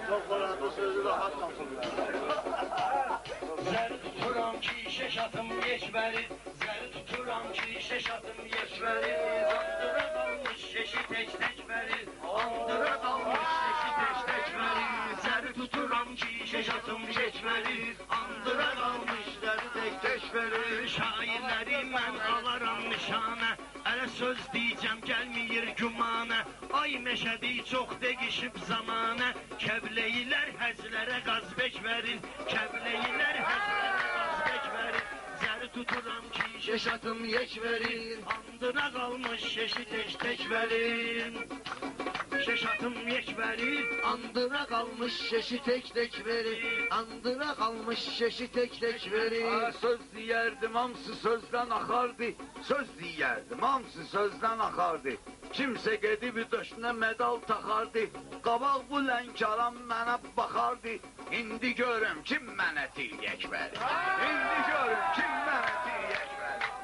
Çok kolanda sözü rahat kapılır. Zər tuturam ki, şeş atım geçməli. Zər tuturam ki, şeş atım geçməli. Andıra qalmış şeşi tek verir. Andıra qalmış şeşi tek verir. Zər tuturam ki, şeş atım geçməli. Andıra qalmış şeşi tek verir. Şairləri mən alaram nişanə. Ələ söz deyəcəm gəlməyir gümanə. Ay meşədi çox değişib zamanə. Kəbləyilər həzlərə qazbək verir. Kəbləyilər həzlərə qazbək verir. Zəri tuturam ki, şeş atım yek verir. Andıra qalmış şeşi tek verir. Şeş atım yek verir. Andıra qalmış şeşi tek verir. Andıra qalmış şeşi tek verir. Söz deyərdim, hamısı sözdən axardı. Söz deyərdim, hamısı sözdən axardı. Kimsə gedib döşünə medal taxardı. Qabaq bu lənkaram mənə baxardı. İndi görüm kim mənə tiryək verir. İndi görüm kim mənə tiryək verir.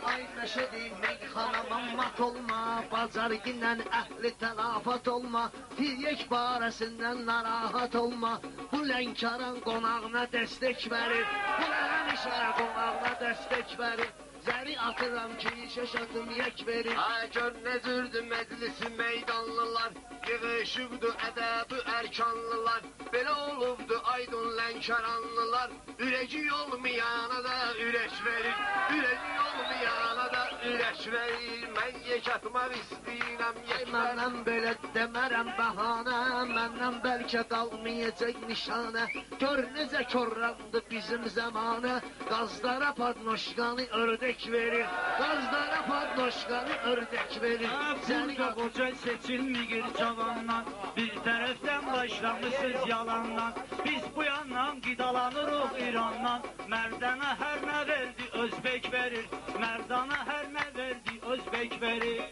Ay meşədi meyxanama mat olma. Bacar ginən əhli təlafat olma. Tiryək barəsindən narahat olma. Bu lənkaran qonağına dəstək verir. Bu lənişə qonağına dəstək verir. Zəri atıram ki, şeş atım yek verir. Ay gör nə cürdür məclisi meydanlılar. Yığışıbdı ədəbi ərkanlılar. Belə olubdu aydın lənkaranlılar. Ürəci olmayana da ürək verir. Ürəci olmayana da ürək verir. Mən yek atmaq istəyirəm yek verir. Məndən belə demərəm bəhanə. Məndən bəlkə qalmayacaq nişanə. Gör necə körrandı bizim zamanə. Qazlara padnoşqanı ördək verir. Qazlara padnoşqanı ördək verir. Burada qoca seçilmir cavandan. Bir tərəfdən başlamışız yalandan. Biz bu yandan qidalanırıq İrandan. Mərdana hər nə verdi Özbək verir. Mərdana hər nə verdi Özbək verir.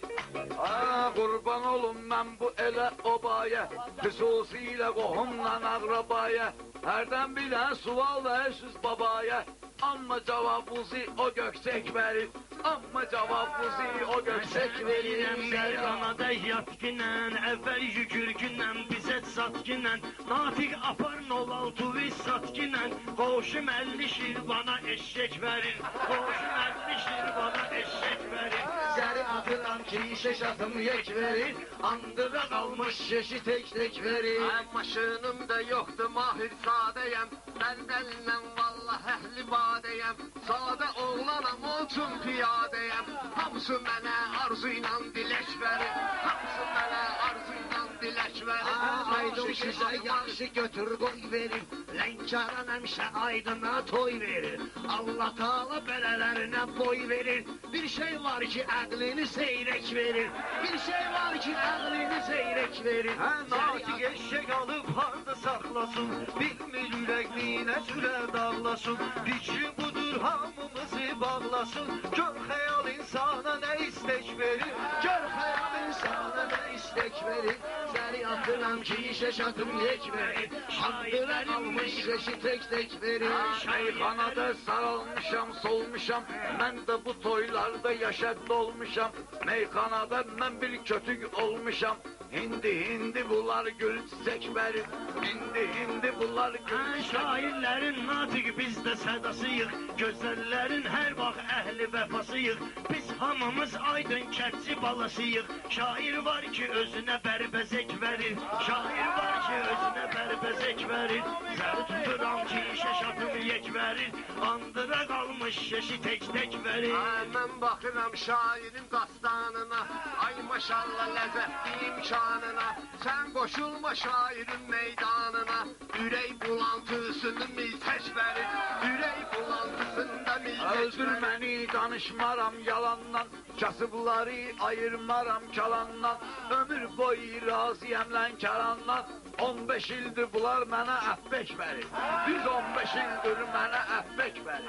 Qurban olum mən bu elə obaya. Xüsusilə qohumla əqrabaya. Hərdən bir dənə sual verirsiniz babaya. Amma cavabınızı o göksək verir. Amma cavabınızı o göksək verir. Meydanada yatqinən, əvvəl yükürgünən, bizə satqinən. Natiq apar 06 biz satqinən. Qoşum 50 şirvana eşək verir. Qoşum 50 şirvana eşək verir. Zəri atıram ki, şeş atım yek verir. Andıra qalmış şeşi tek verir. Maşınım da yoxdur mahir sadəyəm. Məndəlinlə vallah əhli badəyəm. Sadə oğlanam olsun piyadəyəm. Hamısı mənə arzu ilə dilək verir. Hamısı mənə arzu ilə dilək verir. Aydın sizə yaxşı götür qoy verir. Lənkaran həmişə aydına toy verir. Allah Taala belələrinə boy verir. Bir şey var ki əqlini seyrək verir. Bir şey var ki əqlini seyrək verir. Natiq eşək alıb harda saxlasın. Bilmir ürəkliyinə sülə dağlasın. Fikri budur hamımızı bağlasın. Gör xəyal insana nə istək verir. Gör xəyal insana nə istək verir. Zəri atıram ki, şeş atım yek verir. Andıra qalmış şeşi tek verir. Meyxanada sarılmışam, solmuşam. Mən də bu toylarda yaşad olmuşam. Meyxanada mən bir kötük olmuşam. Hindi bunlar gül çiçək verir. Hindi bunlar gül çiçək. Şairlərin natiq bizdə sədasıyıq. Gözəllərin hər vaxt əhli vəfasıyıq. Biz hamımız aydın kətçi balasıyıq. Şair var ki özünə bərbəzək verir. Şair var ki özünə bərbəzək verir. Zəri tuturam ki şeş atım yek verir. Andıra qalmış şeşi tek verir. Mən baxıram şairin dastanına. Ay maşallah ləzzətli imkanına. Sən qoşulma şairin meydanına. Ürək bulantısını miltəş verir. Ürək bulantısında miltəş verir. Öldür məni danışmaram yalandan. Kasıbları ayırmaram kalandan. Ömür boyu razıyam lənkarandan. 15 ildir bunlar mənə əffək verir. 115 ildir mənə əffək verir.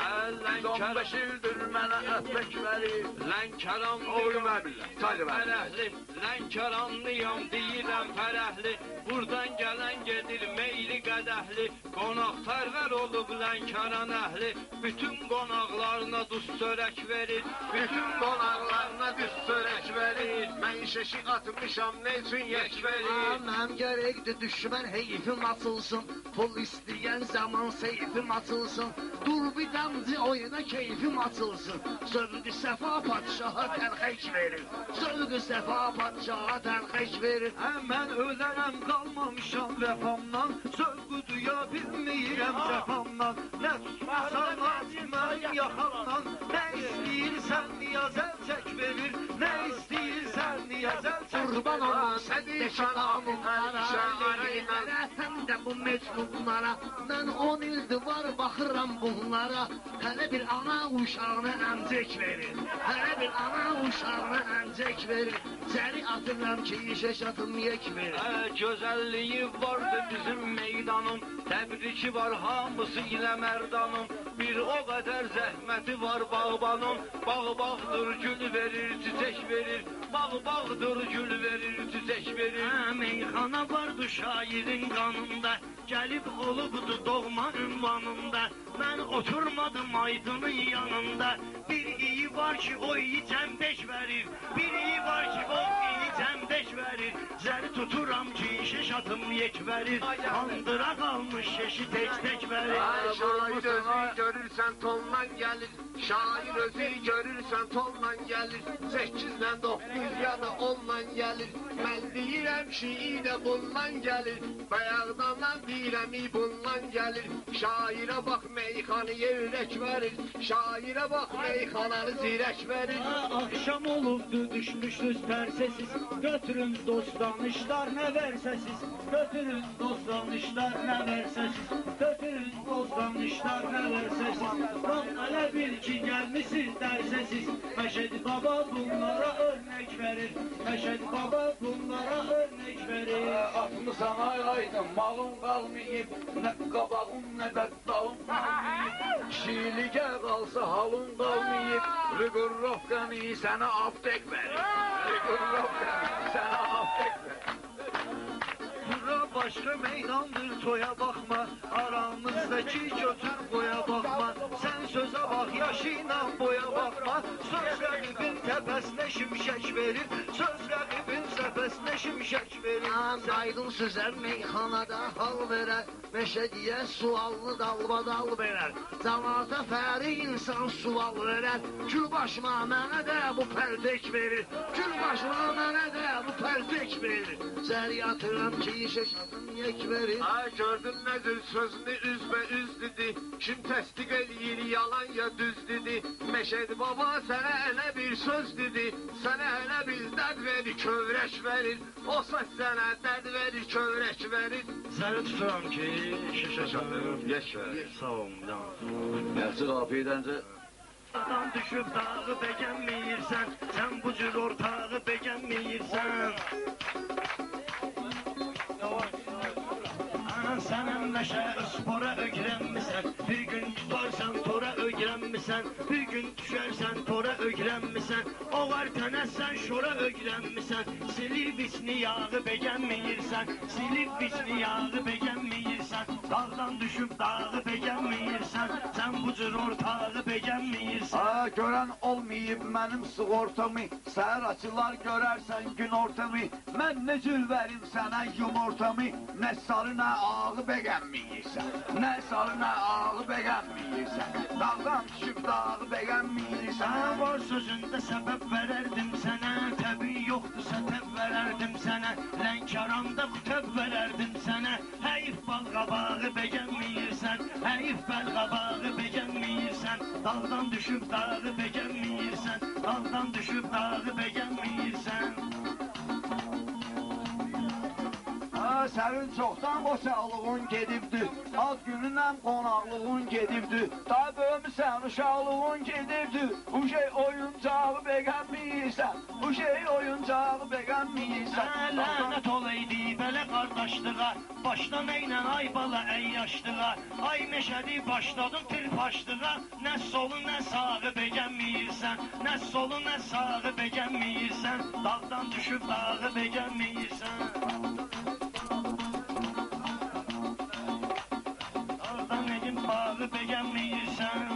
115 ildir mənə əffək verir. Lənkaranlıyam, fərəhli. Lənkaranlıyam deyirəm fərəhli. Buradan gələn gedir meyli qədəhli. Qonaqpərvər olub Lənkəran əhli, bütün qonaqlarına duz çörək verir. Bütün qonaqlarına düz çörək verir. Mən şeşi atmışam, ne üçün yek verir? Mənim gərəkdir düşmən heyfim açılsın, pul istəyən zaman seyfim açılsın, dur bir damcı oyuna keyfim açılsın. Zövqü səfa padişaha tərxək verir, zövqü səfa padişaha tərxək verir. Mən ölərəm qalmamışam vəfamdan, zövqü duya bilməyirəm cəfamdan. Nə tutmasan atmən yaxamdan, nə istəyirsən niyaz əl çək verir, nə istəyirsən niyaz əl çək verir. Qurban olun sədi şalamlara, leyllərə, həm də bu mecnunlara. Mən 10 ildir var baxıram bunlara, hələ bir ana uşağına əmcək verir, hələ bir ana uşağına əmcək verir. Səni atıram ki, işə şatım yek verir. Gözəlliyi vardı bizim meydanın, təbriki var hamısı ilə mərdanın. Bir o qədər zəhməti var bağbanın, bağ-bağdır gül verir, çiçək verir. Bağ-bağdır gül verir, çiçək verir. Meyxana vardı şairin qanında, gəlib olubdu doğma ünvanında. Mən oturmadım aydının yanında, bir iyi var ki o iyi cəmbeş verir, bir iyi var ki o iyi cəmbeş verir. Zəri tuturam ki şeşatım yek verir, andıra qalmış şeşi tek verir. Şair özü görürsən tondan gəlir, şair özü görürsən tondan gəlir. 8-lə 9 ya da 10-la gəlir, mən deyirəm ki iyi də bundan gəlir. Bayaqdan deyirəm iyi bundan gəlir. Şairə bax meyxanıya ürək verir, şairə bax meyxananı zirək verir. Akşam olubdu düşmüşsüz pərsəsiz, götürün dost danışlar nə versəsiz. Götürün dost danışlar nə versəsiz, götürün dost danışlar nə versəsiz. Bax elə bil ki gəlmişsiz dərsəsiz, Məşədi Baba bunlara örnek verir, Məşədi Baba bunlara örnek verir. Atmısan ay aydın, malın qalmayıb, nə qabağın nə də dalın qalmayıb. Kişilikə qalsa halın qalmayıb, Rıqırrovqanı sənə aptek verir. Rıqırrovqanı sənə aptek verir. Bura başqa meydandır toya baxma, aramızdakı götür boya baxma. Sən sözə bax yaşıyla boya baxma, söz rəqibin təpəsinə şimşək verir, söz rəqibin səpəsinə şimşək verir. Aydın süzər meyxanada hal verər, Məşədiyə sualını dalbadal verər. Cəmaata fəri insan sual verər, Gül başıma mənə də bu pərdək verir, Gül başıma mənə də bu pərdək verir. Zəri atıram ki işə şatım yek verir. Ay gördün nədir sözünü üzbəüz dedi, kim təsdiq eləyir yalan ya düz dedi. Məşədi Baba sənə elə bir söz dedi, sənə elə bir dərd verir, kövrək verir. O saç sənə dərd verir, kövrək verir. Zəri tuturam ki şişə çatırım, Yek verir. sağ olun. Yaxşı qapıydəncə. Dağdan düşüb dağı bəgənməyirsən, sən bu cür ortağı bəgənməyirsən. Sən əmləşə spora öyrənmisən, bir gün tutarsan tora öyrənmisən, bir gün düşərsən tora öyrənmisən, oğar tənəsən şora öyrənmisən, silib içini yağı bəgənməyirsən, silib içini yağı bəgənməyirsən, dağdan düşüb dağı bəgənməyirsən, sən bu cür ortağı bəgənməyirsən. Görən olmayıb mənim sığortamı, səhər açılar görərsən gün ortamı, mən nə cür verim sənə yumortamı, nə sarı nə ağı bəgənməyirsən, nə sarı nə ağı bəgənməyirsən, dağdan düşüb dağı bəgənməyirsən. Var sözündə səbəb verərdim sənə, təbii yoxdursa təb verərdim sənə, Lənkəranda qütəb verərdim sənə, həyif balqabağı bəgənməyirsən, həyif balqabağı bəgənməyirsən, dağdan düşüb dağı bəgənməyirsən, dağdan düşüb dağı bəgənməyirsən. Sənin çoxdan qoçaqlığın gedibdir, ad günündən qonaqlığın gedibdir, daha böyümüsən uşaqlığın gedibdir, bu şey oyuncağı bəgənməyirsən, bu şey oyuncağı bəgənməyirsən. Lənət olaydı belə qardaşlığa, başdan eynə ay bala əyyaşlığa, ay Məşədi başladın tirpaşlığa, nə solu nə sağı bəgənməyirsən, nə solu nə sağı bəgənməyirsən, dağdan düşüb dağı bəgənməyirsən. dağı beğenmeyirsən.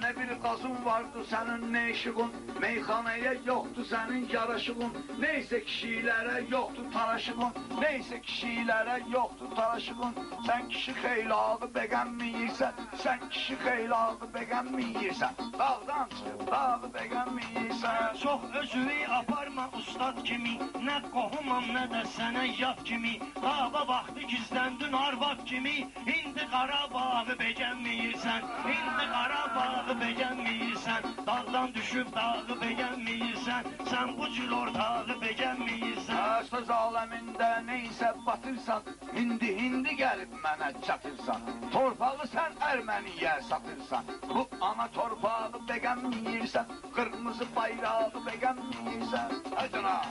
Ne bir qazın vardı senin ne işiğin, meyxanaya yoktu senin yaraşığın, neyse kişilere yoktu taraşığın, neyse kişilere yoktu taraşığın. Sen kişi xeylağı beğenmeyirsən, sen kişi xeylağı beğenmeyirsən, dağdan çıkıp dağı beğenmeyirsən. Çox özünü aparma ustad kimi, nə qohumam nə də sənə yat kimi. Dava vaxtı gizləndin arvad kimi, indi Qarabağı beğenmeyirsən, indi Qarabağı beğenmeyirsən. Dağdan düşüb dağı beğenmeyirsən, sən bu cür ortağı beğenmeyirsən. Söz aləmində neysə batırsan, hindi gəlib mənə çatırsan. Torpağı sən Erməniyə satırsan, bu ana torpağı beğenmeyirsən, kırmızı bayrağı beğenmeyirsən. Hacına!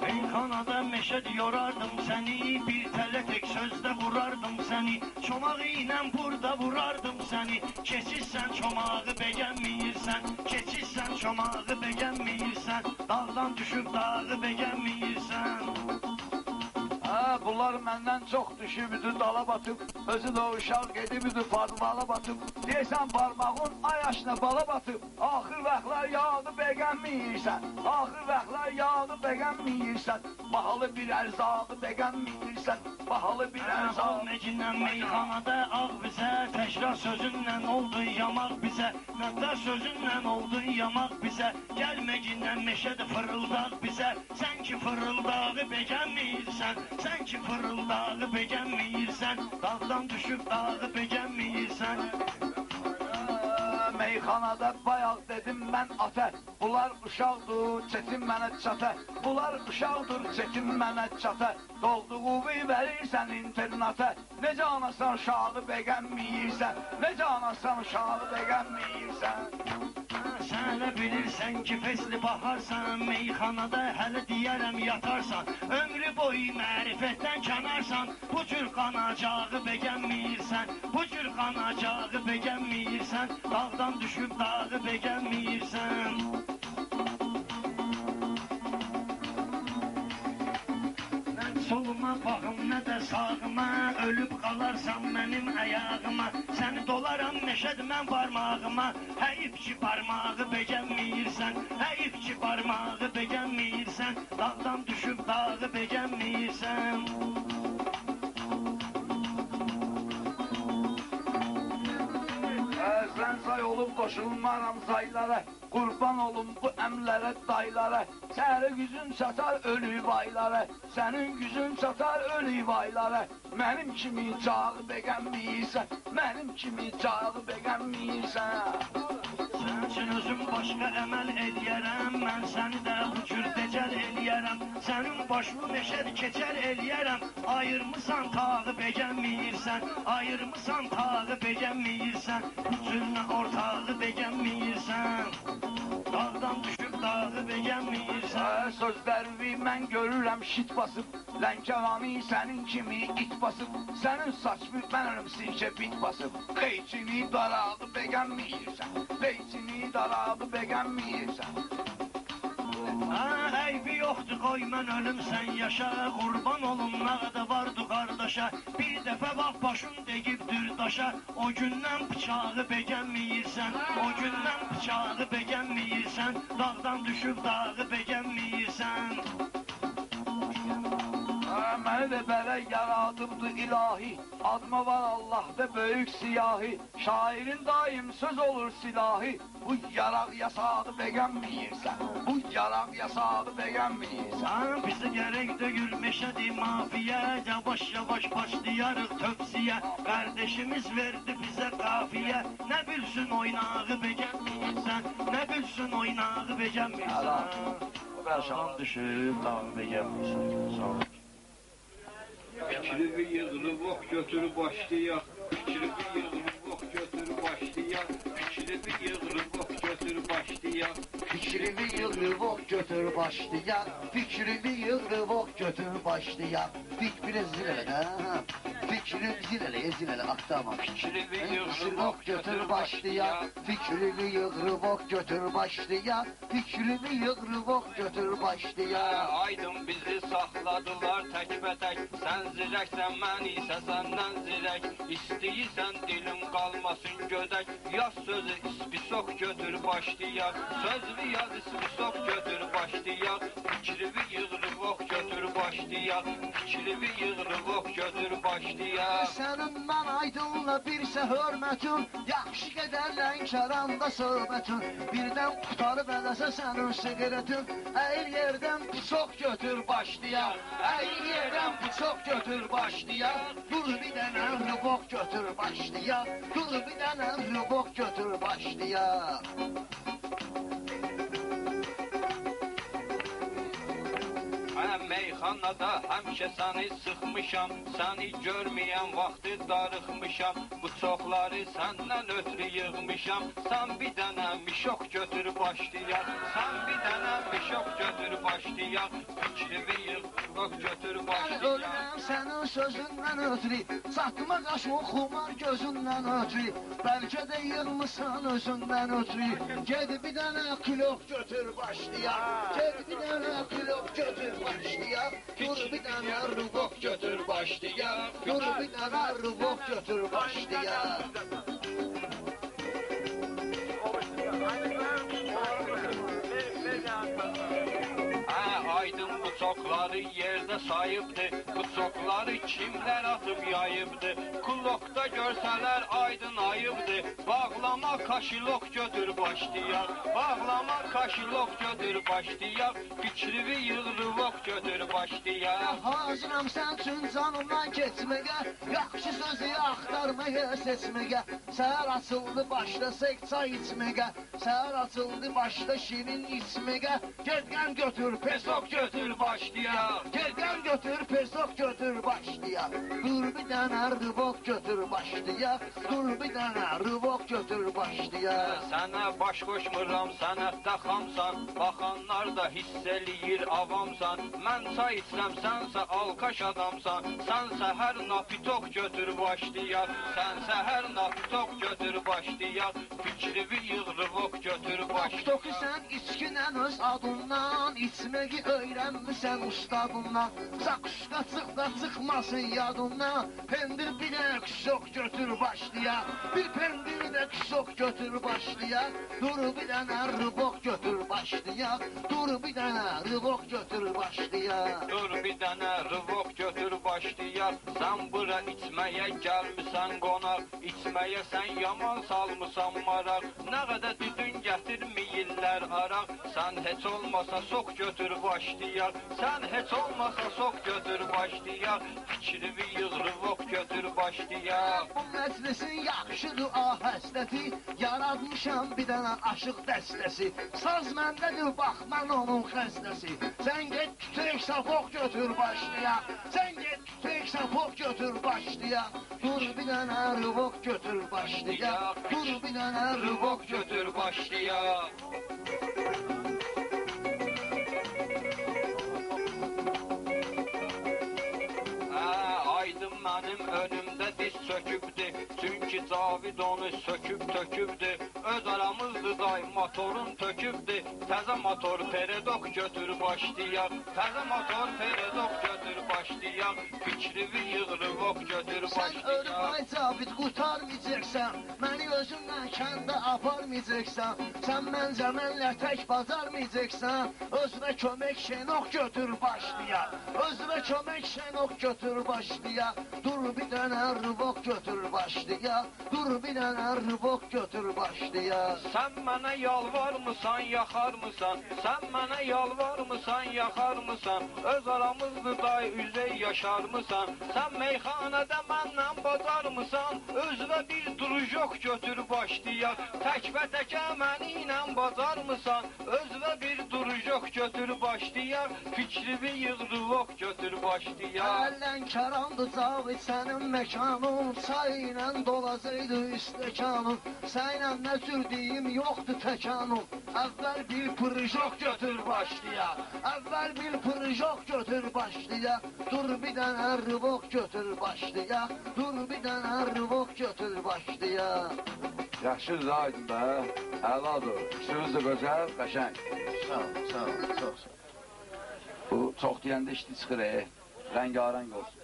Meyxanada meşəd yorardım səni, bir tələ tek sözdə vurardım səni. Çomağı ilə burada vurardım səni, keçirsən çomağı beğenmeyirsən, keçirsən çomağı beğenmeyirsən. Dağdan düşüb dağı beğenmeyirsən. Bunlar məndən çox düşübüdü dala batıb, özü də uşaq gedibüdü parmala batıb. Deyəsən parmağın ayaşına bala batıb, axır vaxtlar yağdı beğenmeyirsən, axır vaxtlar yağdı beğenmeyirsən. Bahalı bir ərzağı beğenmeyirsən, bahalı bir ərzağı. Mecinlə meyxanada ağ bizə, təkrar sözünlə oldu yamaq bizə, nəqdar sözünlə oldu yamaq bizə. Gəlməcinlə meşədə fırıldaq bizə, sən ki fırıldağı beğenmeyirsən, sən ki fırıldağı beğenmeyirsən, dağdan düşüb dağı beğenmeyirsən. Meyxanada bayaq dedim mən ata, bunlar uşaqdır, çetin mənə çata. Bunlar uşaqdır, çetin mənə çata. Dolduğu verirsən internata. Necə anasan uşağı beğenmeyirsən, necə anasan uşağı beğenmeyirsən. Sən elə bilirsən ki fesli baharsan, meyxanada hələ deyərəm yatarsan. Ömrü boyu mərifətdən kənarsan, bu cür qanacağı beğenmeyirsən, bu cür qanacağı beğenmeyirsən. Dağdan düşüb dağı beğenmeyirsən. Soluma baxım nə də sağıma, ölüb qalarsan mənim əyağıma. Səni dolaram meşəd mən barmağıma, həyif ki barmağı beğenmeyirsən, həyif ki barmağı beğenmeyirsən. Dağdan düşüb dağı beğenmeyirsən. Mən say olub qoşulmaram saylara, qurban olum bu əmlərə, daylara. Sənin güzün çatar ölü vaylara, sənin güzün çatar ölü vaylara. Mənim kimi cağı beğenmeyirsən, mənim kimi cağı beğenmeyirsən. Sən üçün özüm başqa əməl eləyərəm, mən səni də bu cür decəl eləyərəm. Sənin başını meşəd keçər eləyərəm, ayırmısan tağı beğenmeyirsən, ayırmısan tağı beğenmeyirsən. Bu cürlə ortağı beğenmeyirsən, dağdan düşüb dağı beğenmeyirsən. Sözlərimi mən görürəm şit basıb, Lənkəranı sənin kimi it basıb. Sənin saçını mən ölüm sirkə bit basıb. Qeyçini darağı beğenmeyirsən, qeyçini darağı beğenmeyirsən. Eybi yoxdur qoy mən ölüm sən yaşa, qurban olum nağda vardı qardaşa. Bir dəfə vaxt başım deyibdir daşa, o gündən bıçağı beğenmeyirsən, o gündən bıçağı beğenmeyirsən. Dağdan düşüb dağı beğenmeyirsən. Məni də belə yaradıbdı ilahi, adıma var Allah'da böyük siyahi. Şairin daim söz olur silahi, bu yaraq yasağı beğenmeyirsən, bu yaraq yasağı beğenmeyirsən. Bizi gərək döyür meşədi mafiyə, yavaş yavaş başlayarıq tövsiyə. Qardeşimiz verdi bizə qafiyə, nə bilsin oynağı beğenmeyirsən, nə bilsin oynağı beğenmeyirsən. Dağdan düşüb dağı beğenmeyirsən. Sağ ol. Fikri bir yığılıb ox götürüb başlayaq. Fikri bir yığılıb ox götürüb başlayaq. Fikri bir yığılıb ox götürüb götür başlayaq. Fikrimi yığıb ok götür başlayaq. Fikrimi yığıb ok götür başlayaq. Biraz zil elə də. Fikrim zil elə aktama. Fikrimi Yığıb ok götür başlayaq. Fikrimi yığıb ok götür başlayaq. Fikrimi yığıb ok götür başlayaq. Aydın bizi saxladılar təkbətək. Sən zirəksən, mən isə səndən zirək. İstəyirsən dilim qalmasın gödək. Yaz sözü ispisok götür başlayaq. Sözlü yaz ispisok götür başlayaq. Fikrimi yığıb ok götür başlayaq. Fikrimi yığıb ok götür başlayaq. Sənin mən Aydınla birsə hörmətin, yaxşı qədər Lənkəranda söhbətin. Birdən qutarıb eləsə sənin siqaretin, əyil yerdən bıçaq götür başlayaq. Əyil yerdən bıçaq götür başlayaq. Dur bir dənə rübok götür başlayaq. Dur bir dənə rübok götür başlayaq. Meyxanada həmişə səni sıxmışam, səni görməyən vaxtı darıxmışam. Bu çoxları səndən ötürü yığmışam. Sən bir dənə mişok götür başlayaq. Sən bir dənə mişok götür başlayaq. Fikrimi yığıb götür başlayaq. Ölürəm sənin sözündən ötürü, satma qaşma xumar gözündən ötürü. Bəlkə də yığmışsan özündən ötürü. Ged bir dənə kilok götür başlayaq. Ged bir dənə kilok götür başlayaq. Dur bir dənə rübok götür başlayaq. Dur bir dənə rübok götür başlayaq. Aydın bu çoxları yerdə sayıbdı. Bu çoxları kimlər atıb yayıbdı. Kulokda görsələr aydın ayıbdı. Bağlama kaşilok götür başlayaq. Bağlama kaşilok götür başlayaq. Fikrimi yığırıvok götür başlayaq. Hazıram sən üçün canımdan keçməyə, yaxşı sözü axtarmaya seçməyə. Səhər açıldı başlasaq çay içməyə, səhər açıldı başla şirin içməyə. Gedqən götür pesok götür başlayaq. Gedqən götür pesok götür başlayaq. Dur bir dənə rübok götür başlayaq. Dur bir dənə rübok götür başlayaq. Sənə baş qoşmuram, sənətdə xamsan. Baxanlar da hiss eləyir avamsan. Mən çay içsəm, sənsə alkaş adamsan. Sən səhər napitok götür başlayaq. Sən səhər napitok götür başlayaq. Fikrimi yığırıvok götür başlayaq. Napitoku sən içkinən öz adından, içməyi öyrənmisən ustadından. Sakuşqa çıx da çıxmasın yadından. Pendir bir dənə küşok götür başlayaq. Bir pendir də küşok götür başlayaq. Dur bir dənə rübok götür başlayaq. Dur bir dənə rübok götür başlayaq. Dur bir dənə rübok götür başlayaq. Sən bura içməyə gəlmisən qonaq. İçməyə sən yaman salmısan maraq. Nə qədər düdün gətirməyirlər araq. Sən heç olmasa sok götür başlayaq. Sən heç olmasa sok götür başlayaq. Fikrimi yığırıvok götür başlayaq. Bu məclisin yaxşıdır ahəstəti. Yaradmışam bir dənə aşıq dəstəsi. Saz məndədir bax mən onun xəstəsi. Sən get tütək sapok götür başlayaq. Sən get tütək sapok götür başlayaq. Dur bir dənə rübok götür başlayaq. Dur bir dənə rübok götür başlayaq. Aydın mənim önümdə diz çökübdü. Çünki Cavid onu söküb tökübdü. Öz aramızdı day motorun tökübdü. Təzə motor peredok götür başlayaq. Təzə motor peredok götür başlayaq. Fikrimi yığırıvok götür başlayaq. Sən ölüb ay Cavid qurtarmayacaqsan. Məni özündən kəndə aparmayacaqsan. Sən məncə mənlə tək bacarmayacaqsan. Özünə kömək şenok götür başlayaq. Özünə kömək şenok götür başlayaq. Dur bir dənə rübok götür başlayaq. Dur bir dənə rübok götür başlayaq. Sən mənə yalvarmısan, yaxarmısan? Sən mənə yalvarmısan, yaxarmısan? Öz aramızdır day üzey yaşarmısan? Sən meyxanədə məndən bacarmısan? Özünə bir durujok götür başlayaq. Təkbətəkə məni ilə bacarmısan? Özünə bir durujok götür başlayaq. Fikrimi yığırıvok götür başlayaq. Lənkərandı Cavid sənin məkanın. Çay ilə dolacaqdı üstəkanın. Sənlə nə götürdüyüm yoxdur təkanum. Əvvəl bir pırjok götür başlaya. Əvvəl bir pırjok götür başlaya. Dur bir dənə rıvok götür başlaya. Dur bir dənə rıvok götür başlaya. Yaxşı aydın be. Əladır. Üstünüz də gözəl, qəşəng. Sağ ol, sağ ol, çox sağ ol. Bu çox deyəndə işli çıxır, rəngarəng olsun.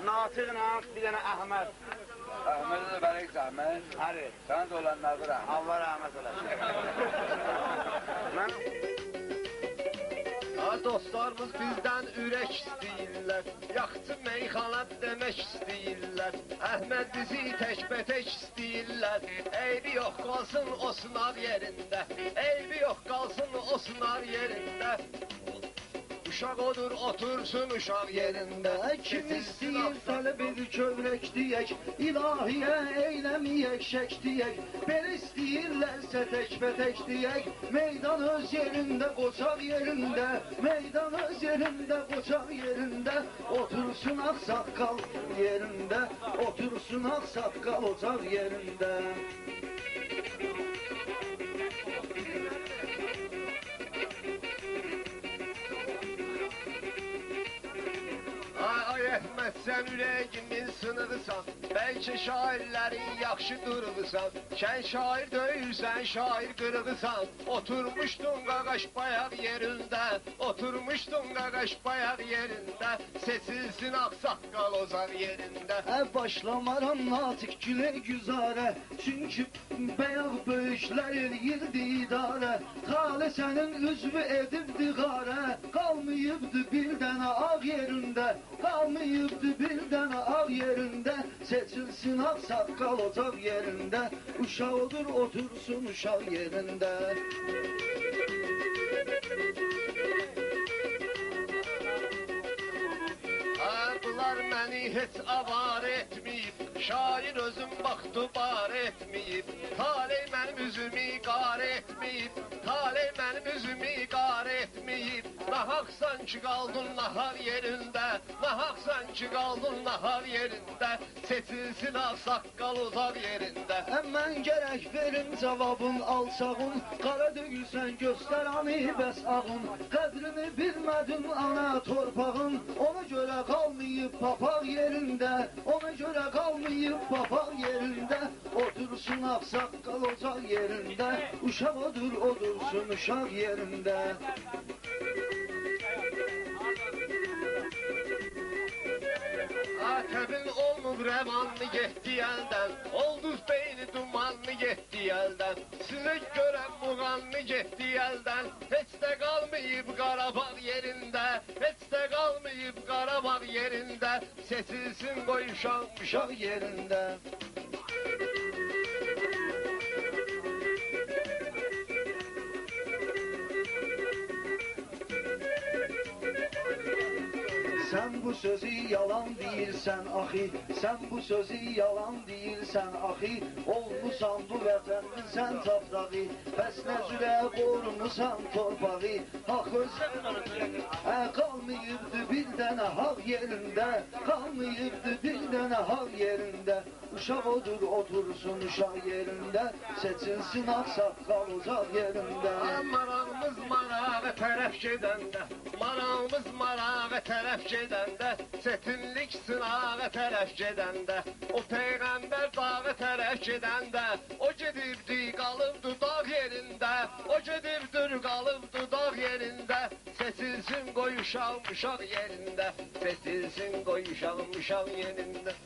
Natiqlə bir dənə Əhməd. Əhmədə də bələk zəhmət. Həri. Sən də ölənlərdə rəhmət. Allah rəhmət eləsin. Mən Dostlarımız bizdən ürək istəyirlər, yaxçı meyxana demək istəyirlər. Əhməd bizi təkbətək istəyirlər, eybi yox qalsın o sınar yerində, eybi yox qalsın o sınar yerində. Uşaq odur, otursun uşaq yerində. Kim istəyir tələb edir kövrək deyək, ilahiyə eyləməyək şək deyək. Belə istəyirlərsə təkbətək deyək, meydan öz yerində, qoçaq yerində. Meydan öz yerində, qoçaq yerində. Otursun ağsaqqal yerində, otursun ağsaqqal ocaq yerində. Ay Əhməd, sən ürəyimin sınığısan, bəlkə şairlərin yaxşı durğusan. Sən şair döyürsən, şair qırğısan. Oturmuşdun qaqaş bayaq yerində, oturmuşdun qaqaş bayaq yerində. Seçilsin ağsaqqal ocaq yerində. Başlamaram natiq gülə güzarə, çünki bayaq böyüklər eləyirdi idarə. Xalə sənin üzvü edibdi qarə, qalmayıbdı bir dənə ağ yerində. Qalmayıbdı bir dənə ağ yerində, seçilsin ağsaqqal ocaq yerində. Uşaq odur, otursun uşaq yerində. Bunlar məni heç avar etməyib, şair özüm bax dubar etməyib. Taley mənim üzümü qar etməyib, taley mənim üzümü qar etməyib. Nahaqsan ki qaldın nahar yerində, nahaqsan ki qaldın nahar yerində. Seçilsin ağsaqqal uzaq yerində. Mən gərək verim cavabın alçağın, qara döyülsən göstər anı bəs ağın. Qədrini bilmədin ana torpağın, ona görə qalmayıb papaq yerində, ona görə qalmayıb papaq yerində. Otursun ağsaqqal ocaq yerində, uşaq odur, odursun uşaq yerində. Atəbin olmub rəvanlı getdi əldən, olduz beyni dumanlı getdi əldən. Sizə görə muğanlı getdi əldən, heç də qalmayıb Qarabağ yerində, heç də qalmayıb Qarabağ yerində. Seçilsin qoy uşaq yerində. Sən bu sözü yalan deyirsən axı, sən bu sözü yalan deyirsən axı. Olmusan bu vətənin sən toprağı, bəs nə cürə qorumusan torpağı. Haq öz qalmayıbdı bir dənə haq yerində, qalmayıbdı bir dənə haq yerində. Uşaq odur, otursun uşaq yerində, seçilsin ağsaqqal ocaq yerində. Marağımız marağa tərəf gedəndə, marağımız marağa tərəf gedəndə, çətinlik sınağa tərəf gedəndə, o Peyğəmbər dağa tərəf gedəndə, o gedibdi qalıbdı dağ yerində, o gedibdir qalıbdı dağ yerində. Seçilsin qoy uşaq yerində, seçilsin qoy uşaq yerində.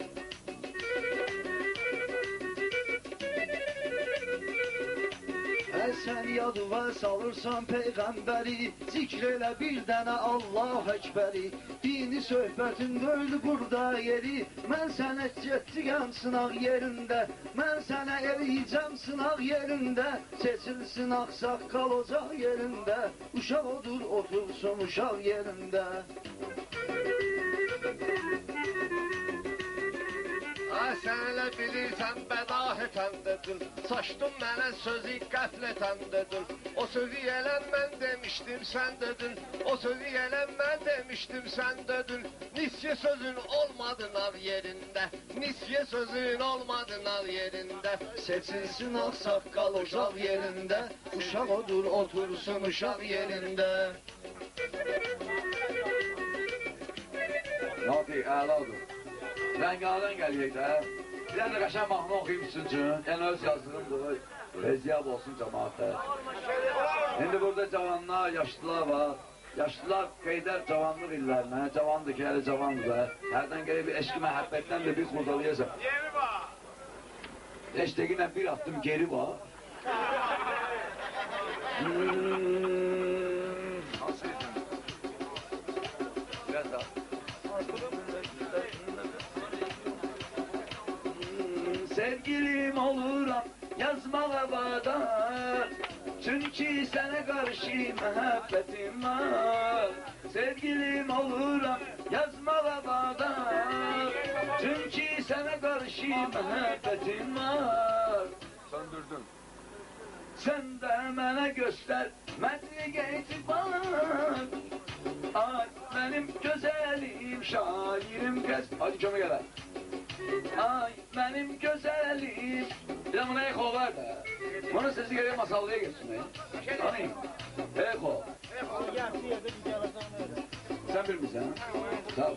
Sən yadıva salırsan Peyğəmbəri, zikr elə bir dənə Allah Əkbəri. Dini söhbətin döyül burada yeri, mən sənə getdiyəm sınaq yerində, mən sənə eləyəcəm sınaq yerində. Seçilsin ağsaqqal ocaq yerində, uşaq odur, otursun uşaq yerində. Sən elə bilirsən bədahətən dedin. Saçdın mənə sözü qəflətən dedin. O sözü elən mən demişdim sən dedin. O sözü elən mən demişdim sən dedin. Nisye sözün olmadı nav yerində. Nisye sözün olmadı nav yerində. Seçilsin ağ saqqal uşaq yerində. Uşaq odur otursun uşaq yerində. Nati, əladır. Rəngarən gəliyək də. Bir də qəşən mahnı oxuyub sizin üçün. Yəni öz yazdığımdır. Reziyab olsun cəmaatda. İndi burada cavanlar, yaşlılar var. Yaşlılar qeydər cavanlıq illərinə. Cavandır ki, hələ cavandır da. Hərdən gəlib bir eşki məhəbbətdən də bir xurdalayasın. Geri var. Eşteğine bir attım geri var. Biraz daha. Sevgilim oluram yazmağa vadar. Çünkü sana karşı muhabbetim var. Sevgilim oluram yazmağa vadar. Çünkü sana karşı muhabbetim var. Söndürdün. Sen de bana göster medlige itibar. Ay benim güzelim şairim kız. Hadi köme gel. Ay benim güzelim. Bir de buna eko var da. Bunu sesi geliyor masallıya geçsin. Anlayayım. Eko. Sen bir misin ha? Sağ ol.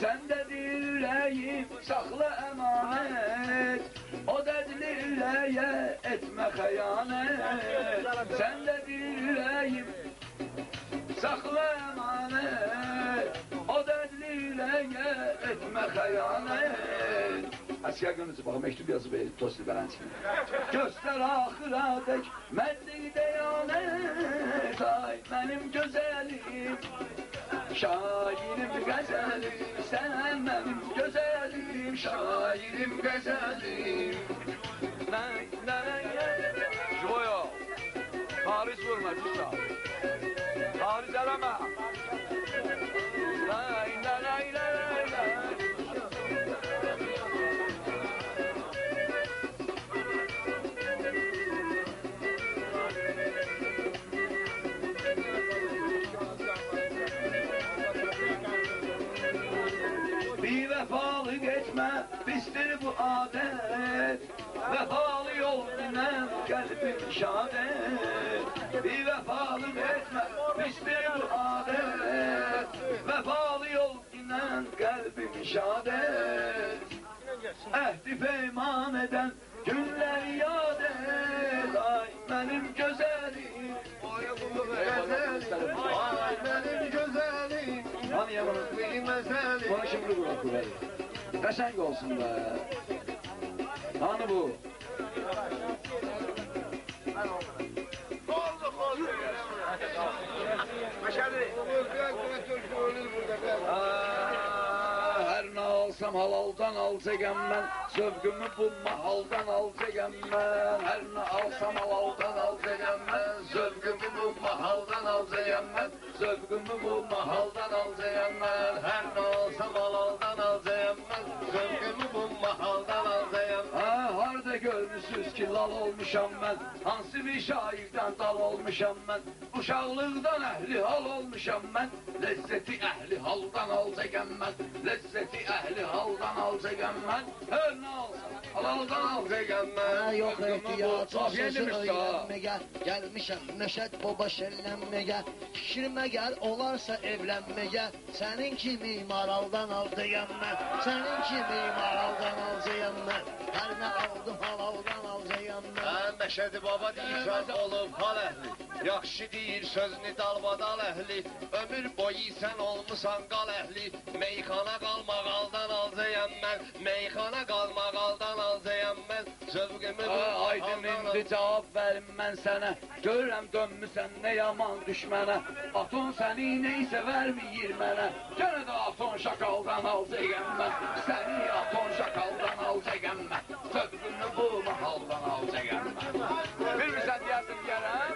Sen dedi yüreğim sakla emanet. O dedi yüreğe etme hayanet. Sen dedi yüreğim sakla emanet. O dedi yüreğe etme hayanet. Asker gönlünüzü bakın mektup yazıp elip toslu garanti. Göster ahıra dek meddi deyanet. Ay benim güzelim şairim güzelim. Sen benim güzelim şairim güzelim. Şuboyo. Hariç vurma Cüsa. Hariç arama. Lay lay lay lay lay. Bir vefalı geçme pistir bu adet. Vefalı yol dinen kalbim şadet. Bir vefalı geçme pistir bu adet. Vefalı yol dinen kalbim şadet. Ehdi peyman eden günler yad et. Ay benim güzelim. Ay benim güzelim. Hani ya bunu? Bana şimdi bırak burayı. Kaşenk olsun be. Hani bu? Her ne alsam halaldan alacağım ben. Sövgümü bu mahaldan alacağım ben. Her ne alsam halaldan alacağım ben. Sövgümü bu mahaldan alacağım ben. Sövgümü bu mahaldan alacağım ben. Her ne olsam halaldan alacağım ben. Sövgümü bu mahaldan alacağım ben. Harda görmüşsüz ki lal olmuşam ben. Hansı bir şairden dal olmuşam ben. Uşaqlıqdan əhli hal olmuşam ben. Lezzeti əhli haldan alacağım ben. Lezzeti əhli haldan alacağım ben. Her ne alsam halaldan alacağım ben. Yok ihtiyacım Afiye sözü demiş daha. öğrenmeye. Gelmişem Neşet baba şenlenmeye. Fikirime gel olarsa evlenmeye. Senin kimi maraldan alacağım ben. Senin kimi maraldan alacağım ben. Her ne aldım halaldan alacağım ben. Məşədi baba deyirsən olub hal əhli. Yaxşı deyir sözünü dalbadal əhli. Ömür boyu sən olmusan qal əhli. Meyxana qalmaq aldan alacağam mən. Meyxana qalmaq aldan alacağam mən. Zövqümü Aydın indi cavab verim mən sənə. Görürəm dönmüsən nə yaman düşmənə. Aton səni neysə verməyir mənə. Gənə də aton şakaldan alacağım mən. Səni aton şakaldan alacağım mən. Sövgünü bu mahaldan alacağım mən. Bilmirsən deyərsin deyərəm.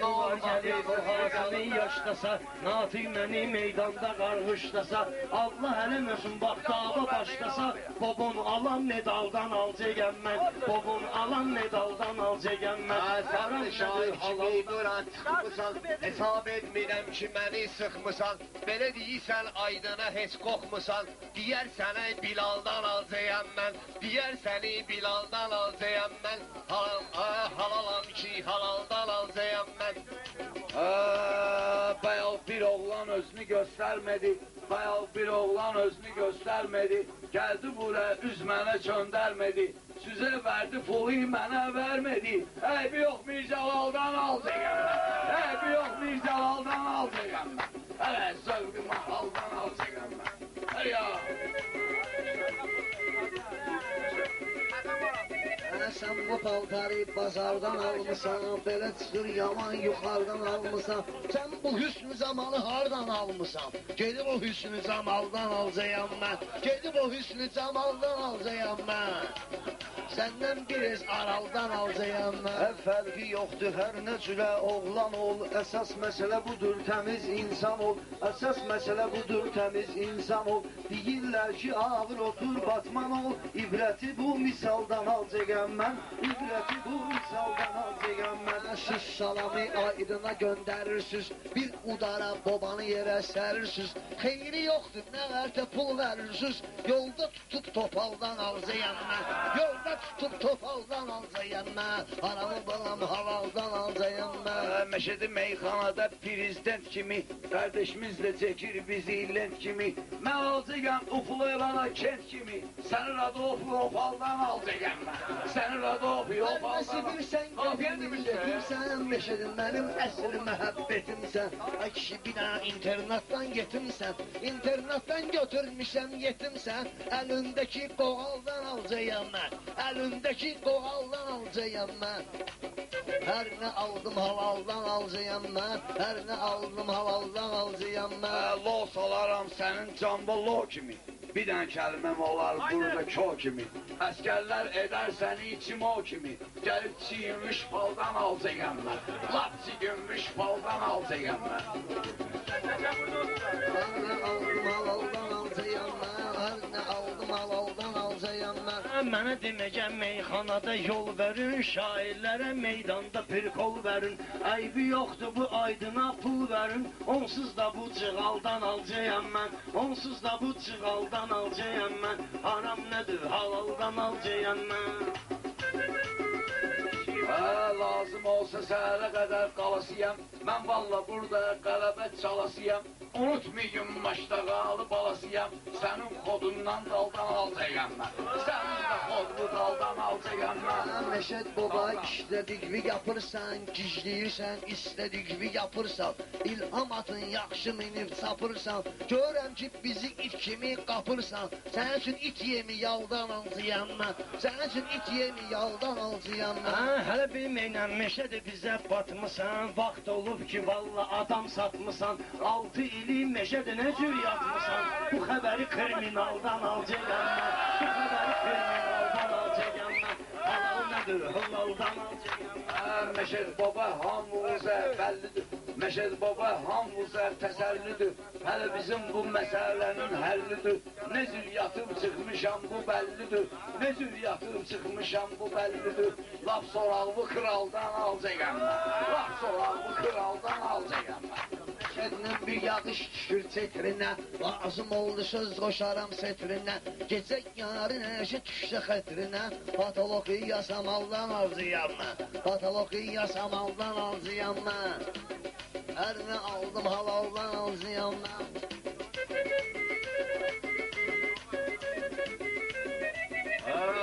Normal Əli bu Hazəmin yaşdasa, Natiq məni meydanda qarğışdasa, Allah eləməsin bax dava başlasa, bobun alan medaldan alacağam mən, bobun alan medaldan alacağam mən. Sən şahid kimi bura çıxmısan, hesab etmirəm ki məni sıxmısan, belə deyirsən Aydına heç qorxmusan, deyər səni Bilaldan alacağam mən, deyər səni Bilaldan alacağam mən, halalam ki halaldan alacağam mən. Bayal bir oğlan özünü göstermedi, bayal bir oğlan özünü göstermedi, geldi buraya üzmene çöndermedi, size verdi pulu mənə vermedi, eybi yok Mircalal'dan alacağım ben, eybi yok Mircalal'dan alacağım ben, evet zövgü mahaldan alacağım ben, hey ya. Sən bu paltarı bazardan almısan, belə çıxır yaman yuxarıdan almısan. Sən bu hüsnü zamalı hardan almısan? Gedib o hüsnü zamaldan alacağam mən, gedib o hüsnü zamaldan alacağam mən. Səndən bir araldan alacağam mən. Fərqi yoxdur hər nə cürə oğlan ol, əsas məsələ budur təmiz insan ol, əsas məsələ budur təmiz insan ol. Deyirlər ki ağır otur batman ol, ibrəti bu misaldan alacağam mən, ibrəti bu misaldan alacağam mən. Siz salamı Aydına göndərirsiniz, bir udara babanı yerə sərirsiniz. Xeyri yoxdur, nə vərtə pul verirsiniz, yolda tutub topaldan alacağam mən, yolda tutub topaldan alacağam mən, haramı balam halaldan alacağam mən. Məşədi meyxanada prezident kimi, qardeşimizlə çəkir bizi lent kimi, mən alacağam Ufulevana kent kimi, səni Radofu opaldan alacağam mən, səni Radofu opaldan alacağam. Sən Məşədim mənim əsl məhəbbətimsən. Ay kişi bir dənə internatdan yetimsən, internatdan götürmüşəm yetimsən. Əlindəki qoğaldan alacağam mən, əlindəki qoğaldan alacağam mən. Hər nə aldım halaldan alacağam mən, hər nə aldım halaldan alacağam mən. Lo salaram sənin cambollo kimi, bir dənə kəlməm olar burada kö kimi. Əskərlər edər səni içim o kimi, gəlib çiyinmiş baldan alacağam mən, lap çiyinmiş baldan alacağam mən. Hər nə aldım halaldan alacağam mən, hər nə aldım halaldan alacağam mən. Mənə deməyən meyxanada yol verin, şairlərə meydanda bir kol verin. Aybi yoxdur bu Aydına pul verin, onsuz da bu cığaldan alacağam mən, onsuz da bu cığaldan alacağam mən. Haram nədir halaldan alacağam mən. Lazım olsa səhərə qədər qalasıyam, mən valla burada qələbət çalasıyam. Unutmayın maştağalı balasıyam, sənin xodundan daldan alacağam mən, sənin də xodunu daldan alacağam mən. Məşəd baba işlədikvi yapırsan, gizləyirsən, istədikvi yapırsan, İlham atın yaxşı minib çapırsan, görəm ki bizi it kimi qapırsan, sənin üçün it yemi yaldan alacağam mən, sənin üçün it yemi yaldan alacağam mən. Hələ bilməyinəm Məşəd bizə batmısan, vaxt olub ki valla adam satmısan, 6 ili Məşəd nə cür yatmısan, bu xəbəri kriminaldan alacağam mən, bu xəbəri kriminaldan alacağam mən, halal nədir, halaldan alacağam mən. Məşəd baba hamımıza bəllidir, Məşəd baba hamımıza təsəllidir, hələ bizim bu məsələnin həllidir, nə cür yatıb çıxmışam bu bəllidir, nə cür yatıb çıxmışam bu bəllidir, laf sorağımı kraldan alacağam mən, laf sorağımı kraldan alacağam mən. Məşədlə bir yağış düşür çetrinə, lazım oldu söz qoşaram setrinə, gecə yarın əşi düşsə xətrinə, patologiya samaldan alacağam mən, patologiya samaldan alacağam mən, hər nə aldım halaldan alacağam mən.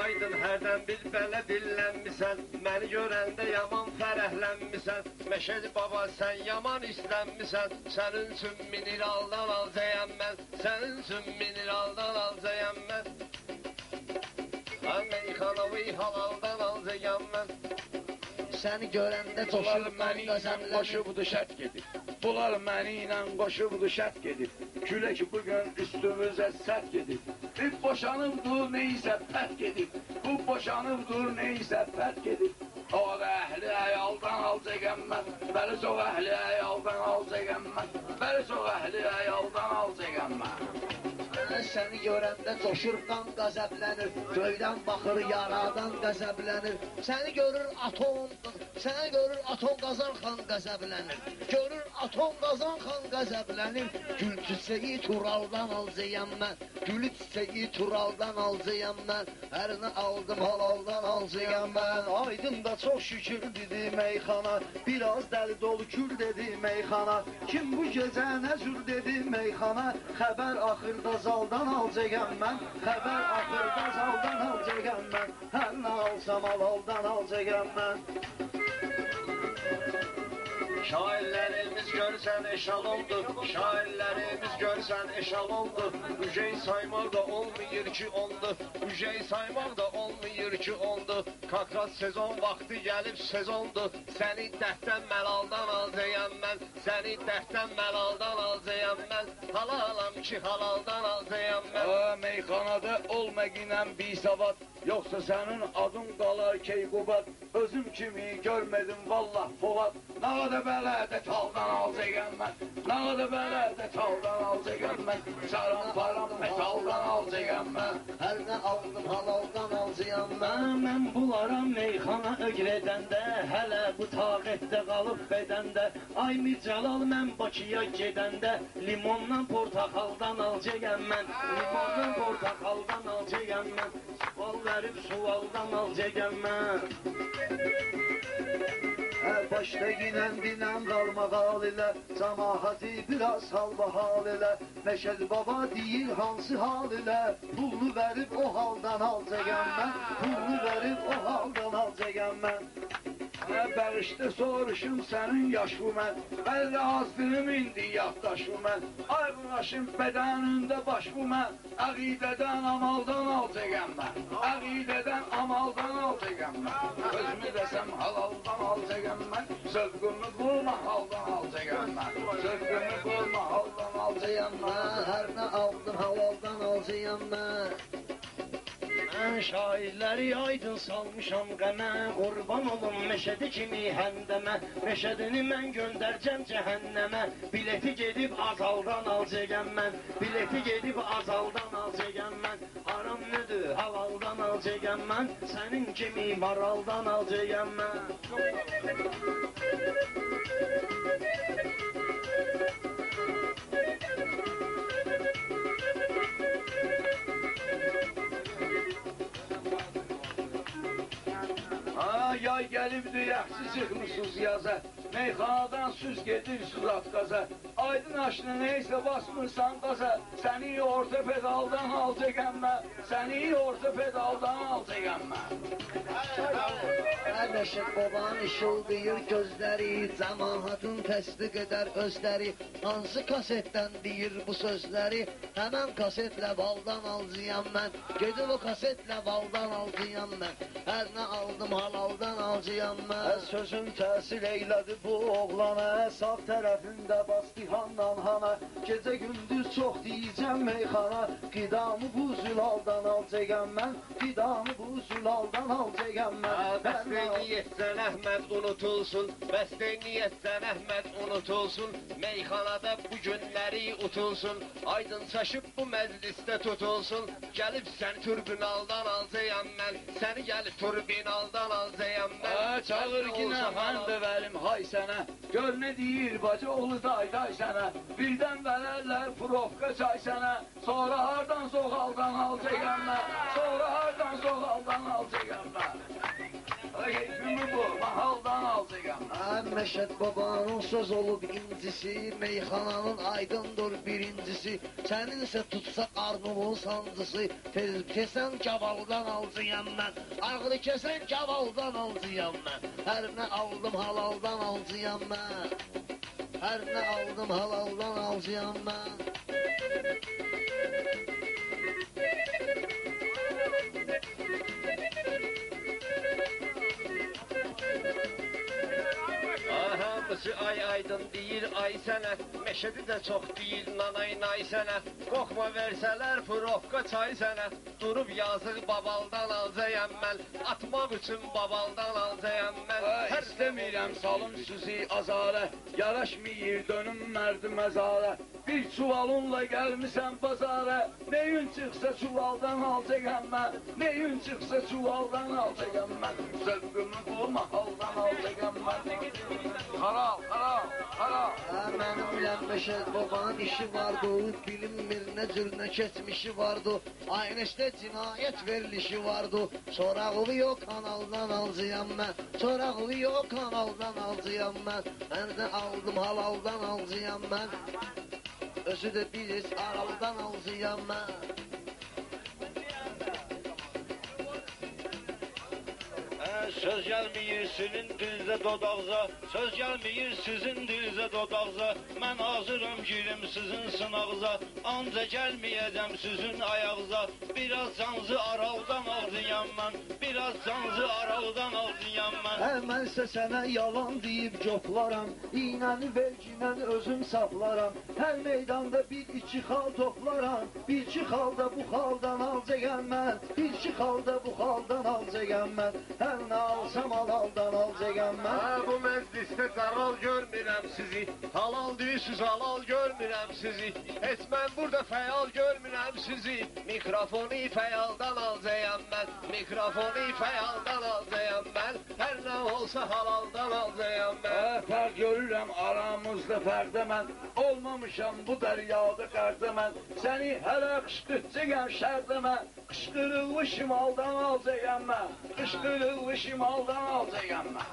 Aydın hərdən bir belə dillənmisən, məni görəndə yaman fərəhlənmisən. Məşəd baba sən yaman istənmisən, sənin üçün mineraldan alacağam mən, sənin üçün mineraldan alacağam mən. Meyxanavı halaldan alacağam mən. Səni görəndə Bunlar coşur məni ilə qəzəmlərim. qoşubdu şərt gedib, bunlar məni ilə qoşubdu şərt gedib, külək bugün üstümüzə sərt gedib. Bir boşanıbdır neysə pərt gedib, bu boşanıbdır neysə pərt gedib. O da əhli əyaldan alacaqam mən. Bəli çox əhli əyaldan alacaqam mən. Bəli çox əhli əyaldan alacaqam mən. Səni görəndə coşur qan qəzəblənir, göydən baxır yaradan qəzəblənir. Səni görür atom qazan xan qəzəblənir. Görür atom qazan xan qəzəblənir. Gül çiçeği Turaldan alacağam mən. Gülü çiçeği Turaldan alacağam mən. Hərini aldım halaldan alacağam mən. Aydın da çox şükür dedi meyxana, biraz dəli dolu kür dedi meyxana. Kim bu gecə nə cür dedi meyxana, xəbər axırda zaldan alacağam mən. Xəbər axırda zaldan alacağam mən. Hər nə alsam halaldan alacağam mən. Şairlərimiz görsən eşal oldu, şairlərimiz görsən eşal oldu. Ücey saymaq da olmayır ki ondu, ücey saymaq da olmayır ki ondu. Kakras sezon vaxtı gəlib sezondu, səni dəhtən məlaldan alacağam mən. Səni dəhtən məlaldan alacağam mən, halalam ki halaldan alacağam mən. Meyxanada olmaqinən bir savad, yoxsa sənin adın qalar Keyqubat. Özüm kimi görmədim vallah Polat. Nə da bələdə taldan alacaqam mən. Nə da bələdə taldan alacaqam mən. Saram param metaldan alacaqam mən. Hər nə aldım halaldan alacağam mən. Mən bunlara meyxana ögrədəndə, hələ bu taqətdə qalıb bədəndə. Ay Mircəlal mən Bakıya gedəndə, limondan portaxaldan alacağam mən. Limondan portaxaldan alacağam mən. Sual verib sualdan alacağam mən. Başda ginən dinən qalmaq hal ilə, cəmaəti biraz halbahal ilə. Məşəd baba deyir hansı hal ilə, pulunu verib o haldan alacağam mən. Pulunu verib o haldan alacağam mən. Bəlişdə soruşum sənin yaşım mən. Bəlli azlığım indi yaddaşım mən. Ay qınaşım bədənində başım mən. Əqidədən amaldan alacaqam mən. Əqidədən amaldan alacaqam mən. Özümü desəm halaldan alacaqam mən. Sövqümü bulma haldan alacaqam mən. Sövqümü bulma haldan alacaqam mən. Hər nə aldım halaldan alacağam mən. Mən şairləri aydın salmışam qəmə, qurban olum meşədi kimi həndəmə. Meşədini mən göndərcəm cəhənnəmə, bileti gedib azaldan alacağam mən. Bileti gedib azaldan alacağam mən. Haram nədir, halaldan alacağam mən. Sənin kimi maraldan alacağam mən. Yay gəlibdir, yaxşı çıxmışsınız yaza. Meyxanadan süz gedirsiniz atqaza. Aydın aşını neysə basmırsan qaza. Səni orta pedaldan alacaqam mən. Səni orta pedaldan alacaqam mən. Məşəd babanın işıldayır gözləri, cəmaatın təsdiq edər özləri. Hansı kasetdən deyir bu sözləri, həmən kasetlə baldan alacağam mən. Gedib o kasetlə baldan alacağam mən. Hər nə aldım halaldan alacağam mən. Sözün təsir eylədi bu oğlana, sağ tərəfində bastı handan hana. Gecə gündüz çox deyəcəm meyxana, qidamı bu zülaldan alacağam mən. Qidamı bu zülaldan alacağam mən. Bəstə niyyətsən Əhməd unutulsun, bəstə niyyətsən Əhməd unutulsun. Meyxanada bu günləri utulsun, aydın çaşıb bu məclisdə tutulsun. Gəlib səni turbinaldan alacağam mən, səni gəlib turbinaldan alacağam mən. Çağır yine fənd verim hay sənə. Gör nə deyir bacı oğlu day sənə. Birdən verərlər profka çay sənə. Sonra hardan soğaldan alacağam mən. Sonra hardan soğaldan alacağam mən. Keyfimi bu, mahaldan alacağam mən. Məşəd babanın söz olub incisi, meyxananın aydındır birincisi. Səninsə tutsa qarnımın sancısı, tez kesən kavaldan alacağam mən. Ağrı kesən kavaldan alacağam mən. Hər nə aldım halaldan alacağam mən. Hər nə aldım halaldan alacağam mən. Gözü ay aydın deyir ay sənə, meşədi də çox deyir nanay nay sənə. Qoxma versələr purovka çay sənə, durub yazıq babaldan alacağam mən, atmaq üçün babaldan alacağam mən. İstəmirəm salım sizi azarə, yaraşmayır dönüm mərdi məzarə. Bir çuvalınla gəlmisən bazara, neyin çıxsa çuvaldan alacağam mən, neyin çıxsa çuvaldan alacağam mən. Zövqümü bu mahaldan alacağam mən. Haral, haral, haral. Mənim bilən Məşəd babanın işi vardı, bilinmir nə cür nə keçmişi vardı. Aynəşdə cinayət verilişi vardı, sorağı yok kanaldan alacağam mən, sorağı yok kanaldan alacağam mən. Mən də aldım halaldan alacağam mən, özü də biz araldan alacağam mən. Söz gelmeyir sizin dilde dodağza, söz gelmeyir sizin dilde dodağza. Ben hazırım girim sizin sınağıza, anca gelmeyeceğim sizin ayağıza. Biraz canzı araldan alacağım ben, biraz canzı araldan alacağım ben. Mənsə sənə yalan deyib coplaram, iynəni verginən özüm saxlaram. Hər meydanda bir iki xal toplaram, bir iki xalda bu xaldan alacağam mən, bir iki xalda bu xaldan alacağam mən. Hər nə alsam halaldan alacağam mən. Bu məclisdə qaral görmürəm sizi, halal deyirsiniz halal görmürəm sizi. Heç mən burada fəyal görmürəm sizi, mikrofonu fəyaldan alacağam mən, mikrofonu fəyaldan alacağam mən. Hər nə olsa halaldan alacağam mən. Fərq görürəm aramızda fərdə mən, olmamışam bu dəryada qərdə mən. Səni hələ qışqırtcıyəm şərdə mən, qışqırıqlı şimaldan alacağam mən, qışqırıqlı şimaldan alacağam mən.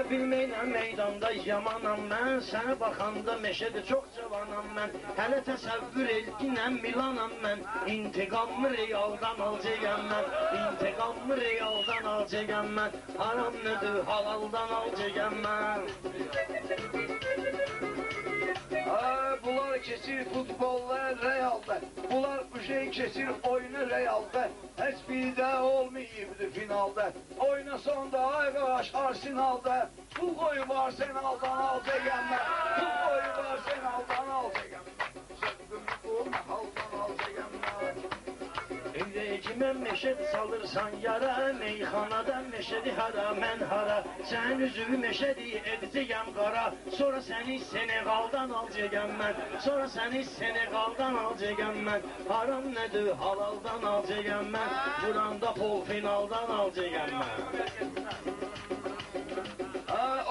Bilməklə meydanda yamanam mən, sənə baxanda meşədə çox cavanam mən. Hələ təsəvvür elginəm Milanam mən, intiqamı realdan alacağam mən, intiqamı realdan alacağam mən. Haram nədir halaldan alacağam mən. Bunlar keçir futbolla Real'da, bunlar bu şey keçir oyunu Real'da. Heç biri də olmayıbdı finalda, oynasan da ay qardaş Arsenal'da. Bu qoyu var Arsenal'dan alacağam mən, bu qoyu var Arsenal'dan alacağam mən. Zövqümü bu mahaldan alacağam mən. Ürəyimə meşəd salırsan yara, meyxanadan meşədi hara, mən hara. Sən üzümü meşədi edəcəyəm qara, sonra səni Senegaldan alacağam mən, sonra səni Senegaldan alacağam mən. Haram nədir halaldan alacağam mən, buranda pol finaldan alacağam mən.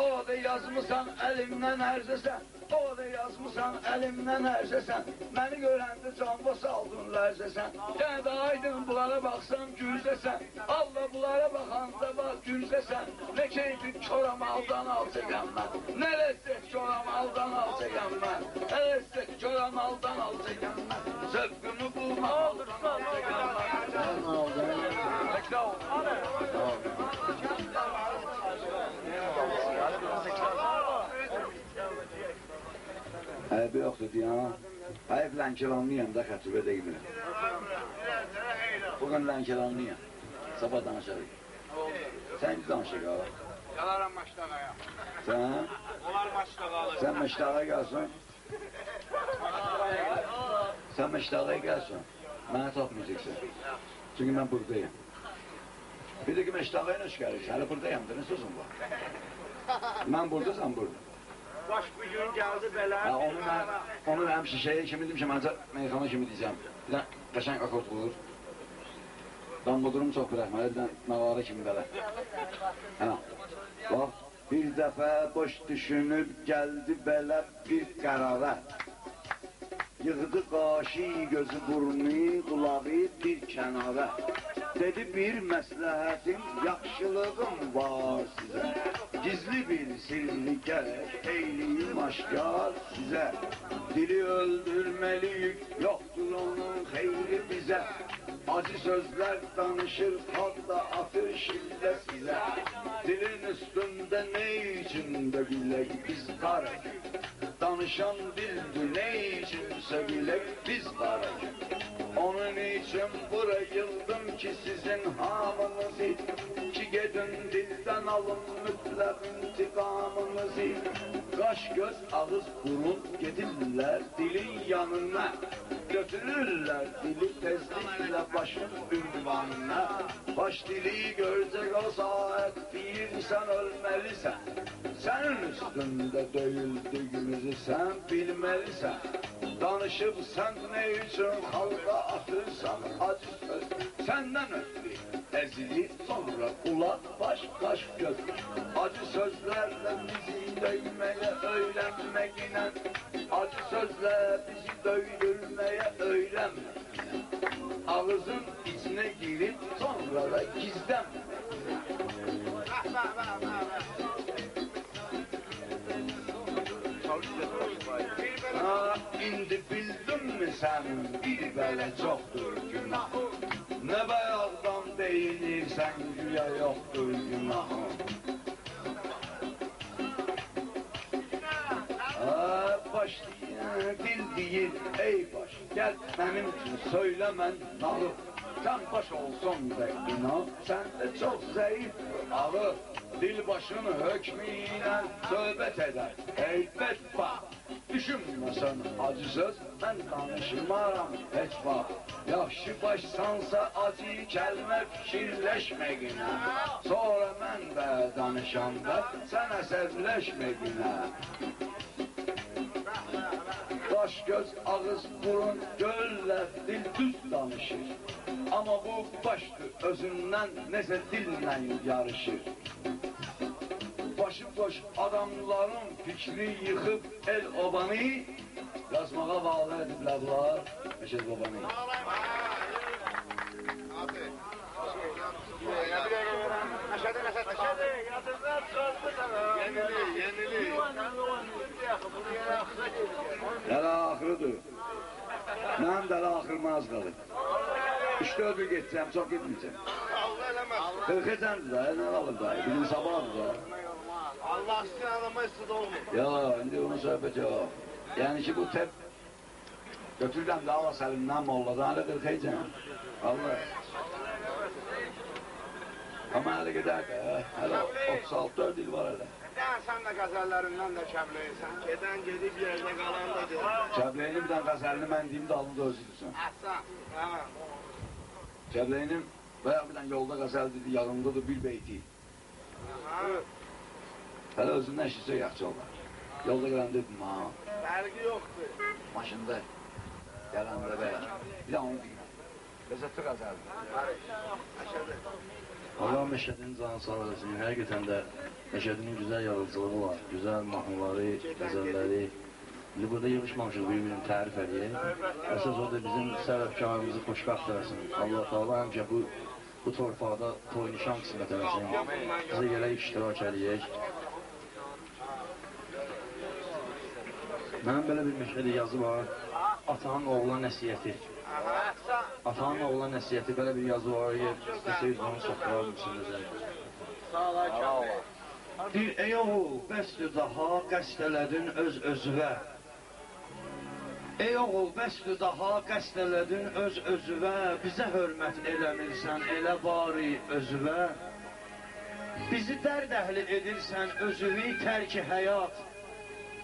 O da yazmısan əlimdən ərzəsən, o da yazmısan əlimdən ərzəsən. Məni görəndə canva saldın lərzəsən. Gənə də aydın bunlara baxsam gürzəsən. Allah bunlara baxanda bax gürzəsən. Nə keyfi çoramaldan alacağam mən, nə ləzzət çoramaldan alacağam mən, nə ləzzət çoramaldan alacağam mən. Zövqümü bulmamaldan alacağam mən. Təkrar ol. Ayıbı yoxdur deyən, ayıb Lənkəranlıyam da xətibə deyilmirəm. Bugün Lənkəranlıyam, sabah danışarıq. Sən ki danışıq ala. Gələrim Maştağaya. Sən? Onlar Maştağalı. Sən Məştağaya gəlsin. Sən Məştağaya gəlsin. Mənə tapmayacaqsın. Çünki mən buradayım. Bir də ki Məştağaya nə çıxarırsan? Hələ buradayım da, nə sözüm var? Mən buradasam burada. Baş bu gün gəldi belə. Onu mənim şişəyə kimi demişəm, ancaq meyxana kimi deyəcəm. Bir dənə qəşəng akord vurur. Dambudurum çox bırəxməli, bir dənə məvarə kimi belə. Bax, bir dəfə boş düşünüb gəldi belə bir qərara. Yığdı qaşı, gözü burnu, qulağı bir kənara. Dedi bir məsləhətim, yaxşılığım var sizə. Gizli bir sirri gərək, eyliyim aşkar sizə. Dili öldürməliyik, yoxdur onun xeyri bizə. Acı sözlər danışır, hatta atır şillə sizə. Dilin üstündə ne içində bilək biz qarək. Danışan dildir, ne içinsə bilək biz qarək. Onun için burayıldım ki sizin hamınızı, ki gedin dilden alın mütlak intikamınızı. Qaş, göz, ağız, burun gedirlər dilin yanına, götürürlər dili tezliklə başın ünvanına. Baş dili görecek o saat değilsen ölmelisən. Senin üstünde döyüldüğünüzü sen bilmelisən. Danışıp sen ne için halka atırsan acı söz senden ötürü ezilip sonra kulak, baş, kaş, göz. Acı sözlerle bizi dövmeye öğrenmekine, acı sözle bizi dövdürmeye öğrenmekine, ağzın içine girip sonra da gizlenmek. Ha, indi bildin mi sen bir belə çoxdur günahın? Ne bayaqdan deyilirsən güya yoxdur günahın? Ha, başlayan dil deyir ey baş, gel benim için söylemən nalı. Sen baş olsun da inan, sen de çok zayıf alı. Dil başını hökmüyle söhbət edər, heybət bax. Düşünməsən acı söz, mən danışmaram heç vaxt. Yaxşı başsansa acı kəlmə fikirləşməginə. Sonra mən də danışanda sən əsəbləşməginə. Baş, göz, ağız, burun, görürlər, dil düz danışır. Amma bu başdır özündən necə dillə yarışır. Başıboş adamların fikri yıxıb el obanı yazmağa bağlı ediblər bunlar Məşəd babanı. Dələ axırıdır. Mənim dələ axırıma az qalır. 3-4 gün geçsəm, çox getməyəcəm. 40-əcəmdir da, nə qalır da, bizim sabahdır da. Allah sizin adama istədə olmur. Ya, indi onun söhbət yox. Yəni ki, bu tep götürürəm də Allah səlimdən molladan, hələ 40-əcəm. Allah. Amma hələ gedər də, hələ 36-4 il var hələ. Sən də qəzəllərindən də kəbləyirsən. Gedən gedib yerdə qalan da gedir. Kəbləyinin bir dənə qəzəlini mən deyim də alını da özüdürsən. Əhsən, hə. Kəbləyinin bayaq bir dənə yolda qəzəl dedi, yanımdadır bir beyti. Hələ özündən şişə yaxşı olar. Yolda gələndə dedim, ha. Fərqi yoxdur. Maşında gələndə bəyək. Bir də onu deyirəm. Ləzzətli qəzəldir. Allah Məşədin canı sağ olasın. Həqiqətən də Məşədinin güzel yaradıcılığı var. Güzel mahnıları, qəzəlləri. Biz burada yığışmamışız bir-birini tərif edəyək. Əsas o da bizim sərəfkarımızı xoşbəxt eləsin. Allah Teala həmcə bu torpaqda toy nişan qismət eləsin. Bizə gələk iştirak edəyək. Mənim belə bir Məşədi yazı var. Atanın oğlan nəsiyyəti. Atanın oğlan nəsiyyəti belə bir yazı var. İstəsəyiz onu saxlar mısınız? Sağ ol, Kəmal. Deyir, ey oğul, bəsdir daha qəsd elədin öz özüvə. Ey oğul, bəsdir daha qəsd elədin öz özüvə. Bizə hörmət eləmirsən, elə bari özüvə. Bizi dərd əhli edirsən, özüvi tərki həyat.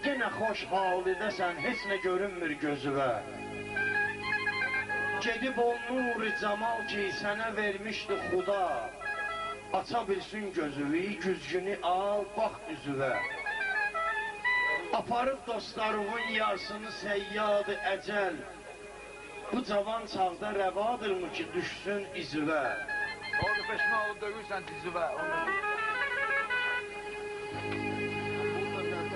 Yenə xoş halidəsən, heç nə görünmür gözüvə. Gedib ol nur-i camal ki, sənə vermişdi Xuda. Aça bilsin gözüvi, güzgünü al, bax üzüvə. Aparıb dostlarımın yarsını səyyadı əcəl. Bu cavan çağda rəvadırmı ki, düşsün izüvə. Orada peşmə olub dövürsən dizüvə.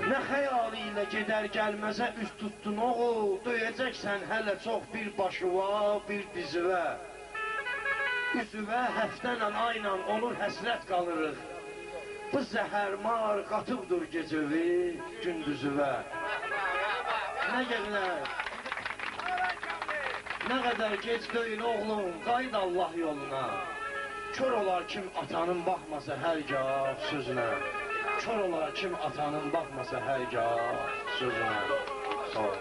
Nə xəyali ilə gedər gəlməzə üst tutdun oğul, döyəcəksən hələ çox bir başıva, bir dizivə. Üzüvə həftənlə ayla olur həsrət qalırıq. Bu zəhərmar qatıbdır gecəvi, gündüzüvə. Nə gələr? Nə qədər gec döyün oğlum, qayıd Allah yoluna. Kör olar kim atanın baxmasa hər gah sözünə. Kör olar kim atanın baxmasa hər gah sözünə. Sağ ol.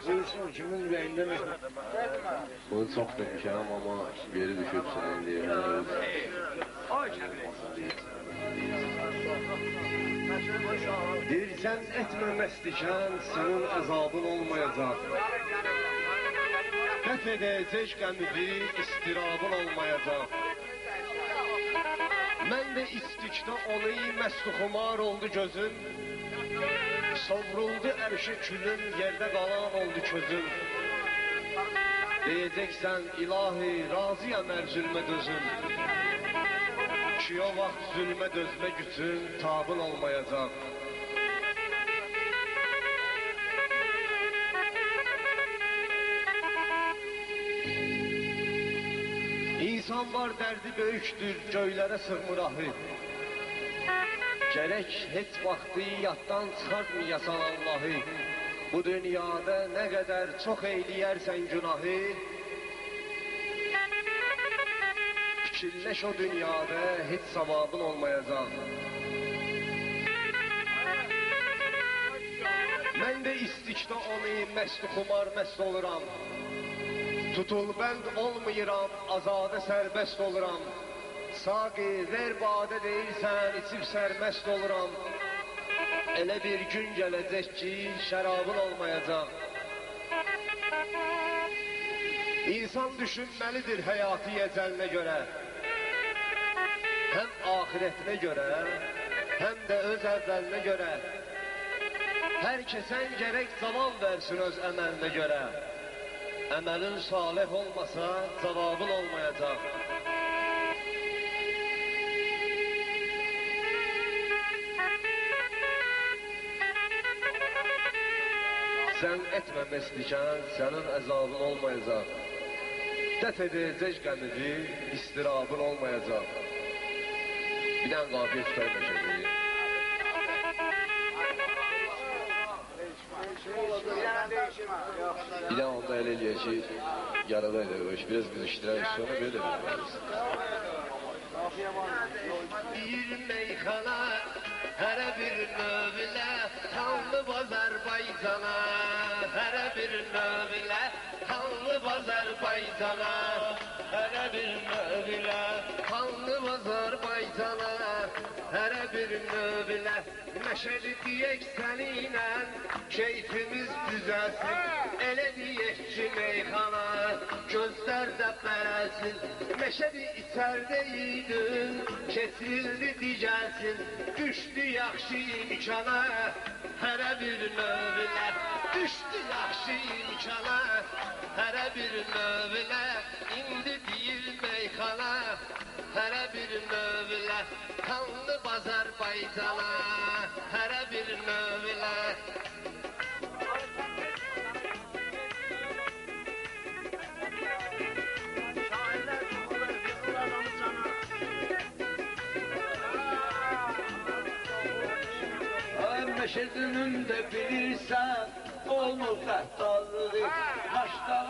Buyursun, kimin ürəyində mi? Bunu çox demişəm, amma geri düşüb sənin deyirəm. Deyirsən, etməməstikən sənin əzabın olmayacaq. Dəf edəcək qəmidi, istirabın olmayacaq. Mən də istikdə onu məstuxumar oldu gözüm. Sovruldu ərşi külüm, yerdə qalan oldu közüm. Deyəcəksən, ilahi, razıyam ər zülmə dözüm. Ki o vaxt zülmə dözmə gücün tabın olmayacaq. İnsan var dərdi böyükdür, göylərə sığmır ahı. Gərək heç vaxtı yaddan çıxartmayasan Allahı. Bu dünyada nə qədər çox eyləyərsən günahı. Fikirləş o dünyada heç savabın olmayacaq. Mən də istikdə onu məstuxumar məst oluram. Tutulbənd olmayıram, azadə sərbəst oluram. Saqi, ver badə deyirsən, içib sərməst oluram. Elə bir gün gələcək ki, şərabın olmayacaq. İnsan düşünməlidir həyatı ecəlinə görə. Həm ahirətinə görə, həm də öz əvvəlinə görə. Hər kəsən gərək cavab versin öz əməlinə görə. Əməlin salih olmasa, cavabın olmayacaq. Sən etməməslikən, sənin əzabın olmayacaq. Dəf edəcək qəmidi, istirabın olmayacaq. Bir dənə qafiyə tutayım məşəqəyi. Bir dənə onda elə eləyək ki, yaradaydı o iş. Biraz biz iştirək, sonra belə bilməyiriz. Bir meyxana, hərə bir növlə, kanlı Azərbaycana. Hərə bir növlə, kanlı Azərbaycana. Hərə bir növlə, kanlı Azərbaycana. Hərə bir növlə, məşədi deyək səninlə, keyfimiz düzəlsin. Elə deyək ki, meyxana, gözlərdə bərəsin. Məşədi içərdəydin, kesildi digərsin. Düşdü yaxşı imkana, hərə bir növlə. Düşdü yaxşı imkana, hərə bir növlə. İndi deyir meyxana, hərə bir növlə. Kanlı Azərbaycana, hərə bir növlə. Meşedinin de bilirsen, olmur fəhtallığı, başta